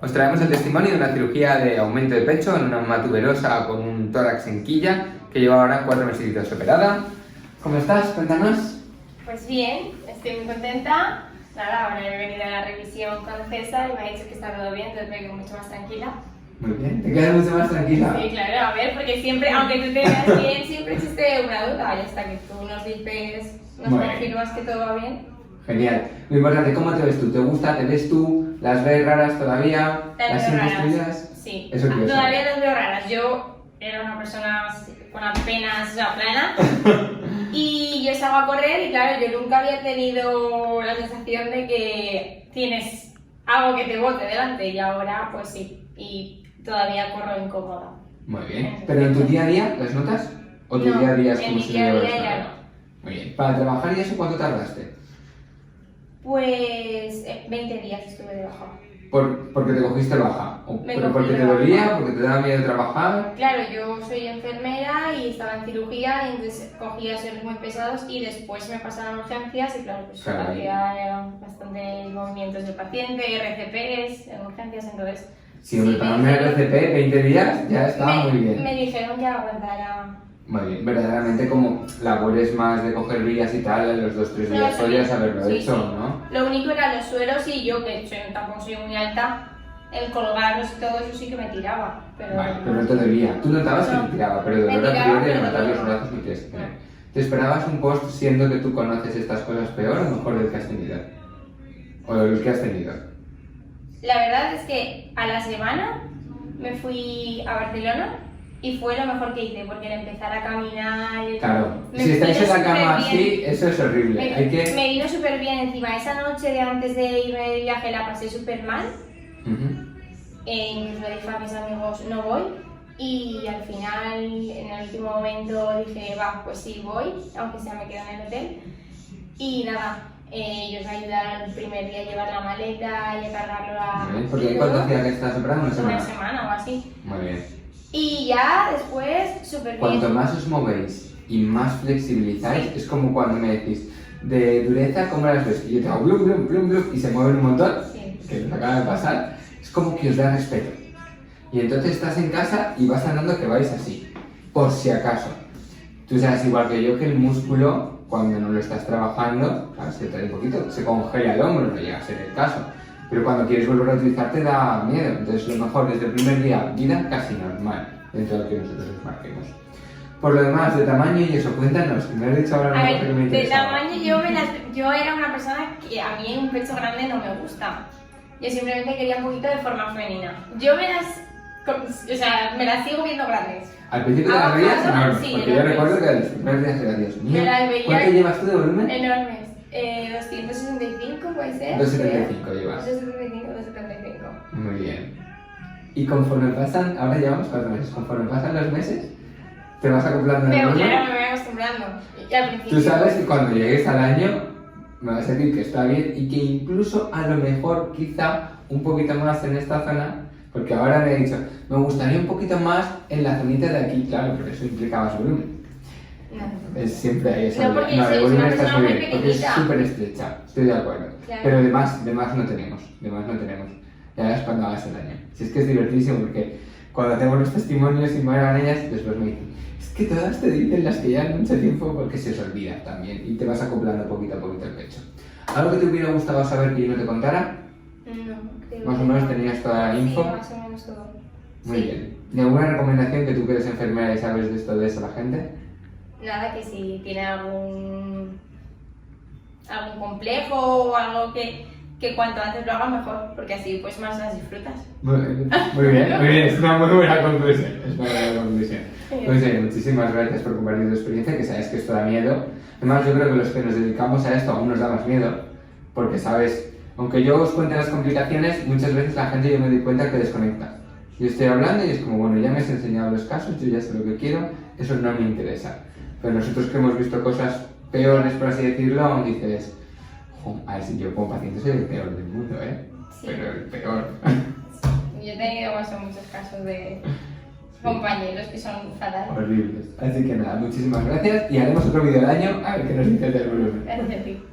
Os traemos el testimonio de una cirugía de aumento de pecho en una mama tuberosa con un tórax en quilla que lleva ahora 4 meses operada. ¿Cómo estás? Cuéntanos. Pues bien, estoy muy contenta. Nada, ahora he venido a la revisión con César y me ha dicho que está todo bien, entonces me quedo mucho más tranquila. Muy bien, te quedas mucho más tranquila. Sí, claro, a ver, porque siempre, aunque tú te veas bien, siempre existe una duda y hasta que tú nos dices, nos confirmas que todo va bien. Genial. Lo importante, ¿cómo te ves tú? ¿Te gusta? ¿Te ves tú? ¿Las ves raras todavía? Las sientes veo raras. Sí, Eso quiero todavía saber. las veo raras. Yo era una persona con apenas plana y yo salgo a correr y claro, yo nunca había tenido la sensación de que tienes algo que te bote delante y ahora pues sí, y todavía corro incómoda. Muy bien. ¿Pero en tu día a día las notas? ¿O tu No, día a día es en como mi si día a lo día llevaras ya nada? Muy bien. ¿Para trabajar y eso cuánto tardaste? Pues 20 días estuve de baja. ¿Porque te cogiste baja? ¿Pero cogí porque de te baja. dolía? ¿Porque te daba miedo trabajar? Claro, yo soy enfermera y estaba en cirugía y entonces cogía seres muy pesados y después me pasaron a urgencias y claro, pues Caray. hacía bastantes movimientos del paciente, RCPs en urgencias, entonces... Si me pagan me el RCP 20 días, ya está muy bien. Me dijeron que aguantara... Muy bien. Verdaderamente como labores más de coger vías y tal, en los 2-3 días sí, podrías haberlo sí, hecho, sí. ¿no? Lo único era los suelos y yo, que tampoco soy muy alta, el colgarlos y todo eso sí que me tiraba. Pero Vale, pero no te dolía. Tú notabas que No. te tiraba, pero dolor Me a tiraba, priori de pero levantar los dolía. brazos no tienes que tener. ¿Te esperabas un post siendo que tú conoces estas cosas peor o mejor del que has tenido? ¿O el que has tenido? La verdad es que a la semana me fui a Barcelona y fue lo mejor que hice, porque al empezar a caminar... Claro, me si estáis vino en la cama superbién. así, eso es horrible. Hay que... Me vino súper bien encima. Esa noche de antes de irme de viaje la pasé súper mal. Ujú. Incluso le dije a mis amigos, no voy. Y al final, en el último momento, dije, va, pues sí voy, aunque sea me quedo en el hotel. Y nada, ellos me ayudaron el primer día a llevar la maleta y a cargarlo a... Muy bien, porque ¿cuánto hacía que estás operando? ¿Una semana? Una semana o así. Muy bien. Y ya después, súper bien. Cuanto más os movéis y más flexibilizáis, Sí. es como cuando me decís, de dureza, ¿cómo las ves? Y yo te hago blum, blum, blum, blum, y se mueven un montón, Sí. que nos acaba de pasar, es como que os da respeto. Y entonces estás en casa y vas andando que vais así, por si acaso. Tú sabes igual que yo que el músculo, cuando no lo estás trabajando, claro, se trae un poquito, se congela el hombro, no llega a ser el caso. Pero cuando quieres volver a utilizar te da miedo. Entonces lo mejor desde el primer día, vida casi normal, dentro de lo que nosotros os marquemos. Por lo demás, de tamaño y eso, cuéntanos, que me has dicho ahora A una cosa que ver, me de interesa. tamaño yo era una persona que a mí un pecho grande no me gusta. Yo simplemente quería un poquito de forma femenina. Yo me las sigo viendo grandes. Al principio te las veías Avanzado, enormes, sí, porque yo enormes. recuerdo que a los primeros días era, Dios mío, Me las veía ¿cuánto llevas tú de volumen? enormes. 265 puede ser. 275 llevas. 265, 275. Muy bien. Y conforme pasan, ahora llevamos 4 meses, conforme pasan los meses, te vas acoplando al Pero volumen. claro, me voy acostumbrando. Y al principio... Tú sabes que cuando llegues al año me vas a decir que está bien y que incluso a lo mejor quizá un poquito más en esta zona, porque ahora me he dicho, me gustaría un poquito más en la zonita de aquí, claro, pero eso implica más volumen. No. Es siempre ahí esa No, porque de soy volumen una está persona muy muy bien, porque es pequeñita. súper estrecha, estoy de acuerdo. Claro. Pero de más no tenemos, Ya verás cuando hagas el año. Si es que es divertísimo porque cuando hacemos los testimonios y mueran ellas, después me dicen, es que todas te dicen las que llevan mucho tiempo porque se os olvida también y te vas acoplando poquito a poquito el pecho. ¿Algo que te hubiera gustado saber que yo no te contara? No, creo Más o que menos no. tenías toda la info. Sí, más o menos todo. Muy Sí. bien. ¿Y alguna recomendación que tú que eres enfermera y sabes de esto de eso a la gente? Nada, que si tiene algún complejo o algo que cuanto antes lo hagas mejor, porque así pues más las disfrutas. Muy bien, es una muy buena conclusión. Pues muchísimas gracias por compartir tu experiencia, que sabes que esto da miedo. Además, yo creo que los que nos dedicamos a esto aún nos da más miedo, porque sabes, aunque yo os cuente las complicaciones, muchas veces la gente yo me doy cuenta que desconecta. Yo estoy hablando y es como, bueno, ya me has enseñado los casos, yo ya sé lo que quiero, eso no me interesa. Pero nosotros que hemos visto cosas peores, por así decirlo, aún dices, a ver si yo como paciente soy el peor del mundo, ¿eh? Sí. Pero el peor. Yo he tenido muchos casos de compañeros que son fatales. Horribles. Así que nada, muchísimas gracias y haremos otro vídeo al año a ver qué nos dice del volumen. Gracias a ti.